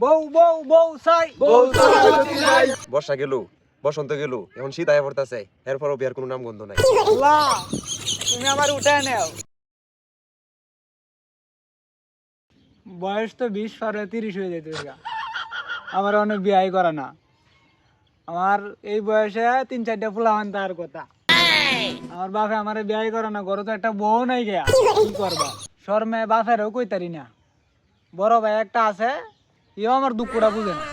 বউ বউ বউ চাই বর্ষা গেল, বসন্ত গেল, এখন শীত আয়া পড়তাছে, এরপরও বিয়ার কোনো নাম গন্ধ নাই। আল্লাহ তুমি আমার উঠায় নেও। বয়স তো 20 পার হয়ে 30 হয়ে যেতে আমার অনেক বিয়াই করা না। আমার এই বয়সে 3-4টা ফুলাহান তার কথা। আমার বাপে আমার বিয়াই করে না, ঘরে তো একটা বউ নাই গিয়া, কি করবা? শর্মে বাপেরও কইতারি না। বড় ভাই একটা আছে, ইও আমার দুঃখটা বুঝে না।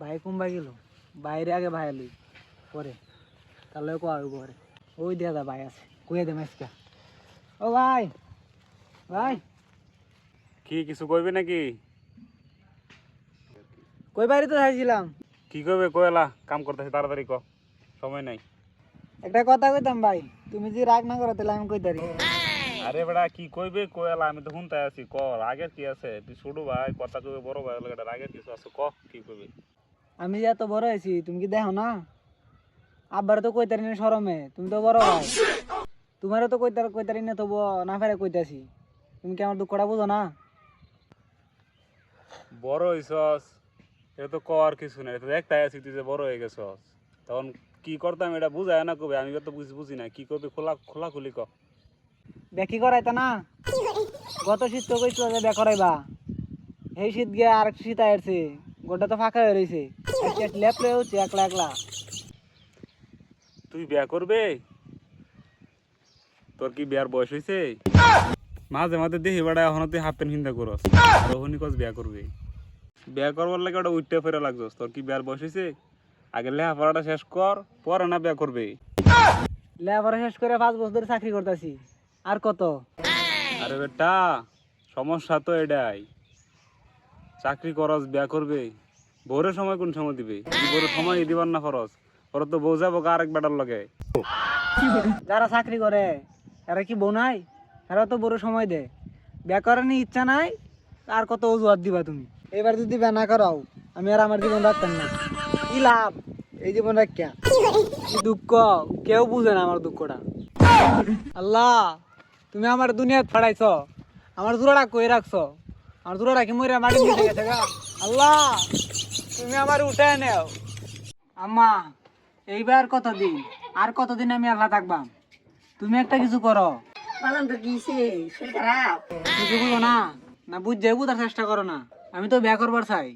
ভাই কুম্বা গেল, বাইরে আগে ভাই লই পরে তাহলে কোয়া ঘরে ওই দিয়া দা ভাই আছে, কইয়া দে মাইসকা। ও ভাই ভাই কি কিছু কইবে নাকি? কই বাড়ি তো চাইছিলাম। কি কইবে কইলা, কাম করতেছে তাড়াতাড়ি ক, সময় নাই। একটা কথা কইতাম ভাই, তুমি যদি রাগ না করো তাহলে আমি কইতারি। আরে বেড়া কি কইবে কইলা, আমি তো শুনতে আছি, ক আগের কি আছে? তুই ছোট ভাই কথা কইবে, বড় ভাই লাগে আগের কিছু আছে, ক কি কইবে? আমি যে এত বড় হয়েছি তুমি কি দেখো না? আব্বার তো কইতারি না শরমে, তুমি তো বড় ভাই, তোমারও তো কইতারি না, তবু না ফেরে কইতাছি। তুমি কি আমার দুঃখটা বুঝো না? বড় হইছস এটা তো কর কিছু নাই, তো একটাই আছি তুই যে বড় হয়ে গেছস, তখন কি করতাম এটা বুঝায় না কবে, আমি তো বুঝি না কি করবে, খোলা খুলি ক। দেখি করাইতা না, গত শীত তো কইছিল যে বে করাইবা, এই শীত গিয়ে আর শীত আইছে, গোটা তো ফাঁকা হয়ে রয়েছে, লেপলে হচ্ছে একলা একলা। তুই বিয়া করবে? তোর কি বিয়ার বয়স হয়েছে? মাঝে মাঝে দেখি বেড়া এখন তুই হাফ প্যান্ট হিন্দা করস, তখনই কস বিয়া করবে। বিয়া করবার লাগে ওটা উঠতে ফেরে লাগছস, তোর কি বিয়ার বয়স হয়েছে? আগে লেখাপড়াটা শেষ কর, পরে না বিয়া করবে। লেখাপড়া শেষ করে 5 বছর ধরে চাকরি করতেছি, আর কত? আরে বেটা সমস্যা তো এটাই, চাকরি করস বিয়া করবে, বউরের সময় কোন সময় দিবে? বউরের সময় দিবার না খরচ, ওরা তো বউ যাবো আরেক বেটার লগে। যারা চাকরি করে এরা কি বউ নাই? এরা তো বড় সময় দেয়, বিয়া করার ইচ্ছা নাই, আর কত অজুহাত দিবা তুমি? এবার যদি বিয়া না করাও, আমি আর আমার জীবন রাখতাম না। কি লাভ এই জীবন রাখিয়া? কি দুঃখ, কেউ বুঝে না আমার দুঃখটা। আল্লাহ তুমি আমার দুনিয়াত ফাড়াইছ, আমার জোড়াটা কই রাখছো, আমার জোড়াটা কি মইরা মাটি নিতে গেছে গা? আল্লাহ তুমি আমার উঠায় নেও। আম্মা এইবার কতদিন, আর কতদিন আমি আল্লাহ থাকবাম? তুমি একটা কিছু করো। বাজান তো দিছে শরীর খারাপ। কিছু বুঝো না, না বুঝে বুঝার চেষ্টা করো না, আমি তো বিয়া করবার চাই।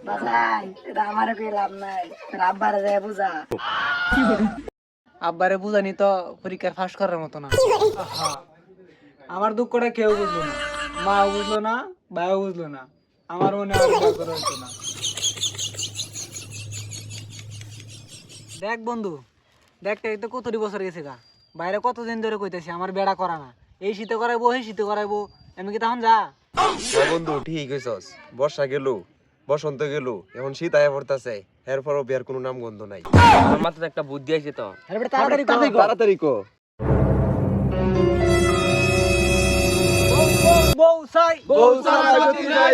বাজান এটা আমারও কই লাভ নাই, তোর আব্বারে যায় বুঝা। আব্বারে বুঝানি তো পরীক্ষার ফাঁস করার মতো না। আহা, আমার দুঃখটা কেউ বুঝলো না, মাও বুঝলো না, ভাইও বুঝলো না, আমার মনে আর বিয়া করা হতো না। দেখ বন্ধু, দেখতে তো কতটি বছর গেছে গা, বাইরে কতদিন ধরে কইতেছি আমার বেড়া করা না, এই শীতে করাইবো এই শীতে করাইবো, আমি কি তখন যা? বন্ধু ঠিক কইছস, বর্ষা গেল, বসন্ত গেল, এখন শীত আয়া পড়তাছে, এরপরও বিয়ার কোনো নাম গন্ধ নাই। আমার মাথায় একটা বুদ্ধি আছে তো। আরে বেটা তাড়াতাড়ি কর, তাড়াতাড়ি কো। বউ চাই, বউ ছাড়া গতি নাই,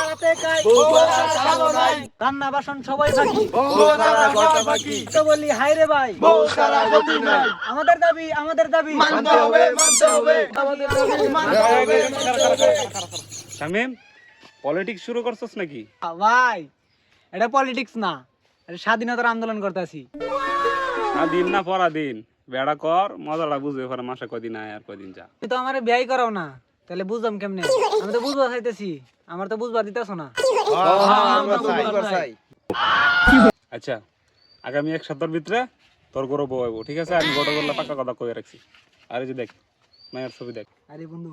রাতে খাই, বউ ছাড়া খাবো নাই, রান্না বাসন সবাই থাকি, বউ ছাড়া ঘরটা বাকি, তো বলি হাই রে ভাই, বউ ছাড়া গতি নাই, আমাদের দাবি আমাদের দাবি মানতে হবে মানতে হবে, আমাদের দাবি মানতে হবে। শামিম পলিটিক্স শুরু করছস নাকি? ভাই এটা পলিটিক্স না, এটা স্বাধীনতার আন্দোলন করতেছি। দিন না পরা দিন বেড়া কর, মজাটা বুঝবে পরে, মাসে কদিন আয় আর কদিন যা। তুমি তো আমার বিয়াই করাও না, তাহলে বুঝলাম কেমনে? আমি তো বুঝবা চাইতেছি, আমার তো বুঝবা দিতেছ না। আমরা বুঝবার চাই। আচ্ছা আগামী 1 সপ্তাহের ভিতরে তোর গরু বউ হইব, ঠিক আছে? আমি গোটা গোল্লা পাকা কথা কয়ে রাখছি। আর এই যে দেখ মায়ের ছবি দেখ। আরে বন্ধু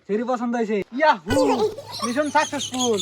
সেরি পছন্দ হয়েছে, ইয়াহু মিশন সাকসেসফুল।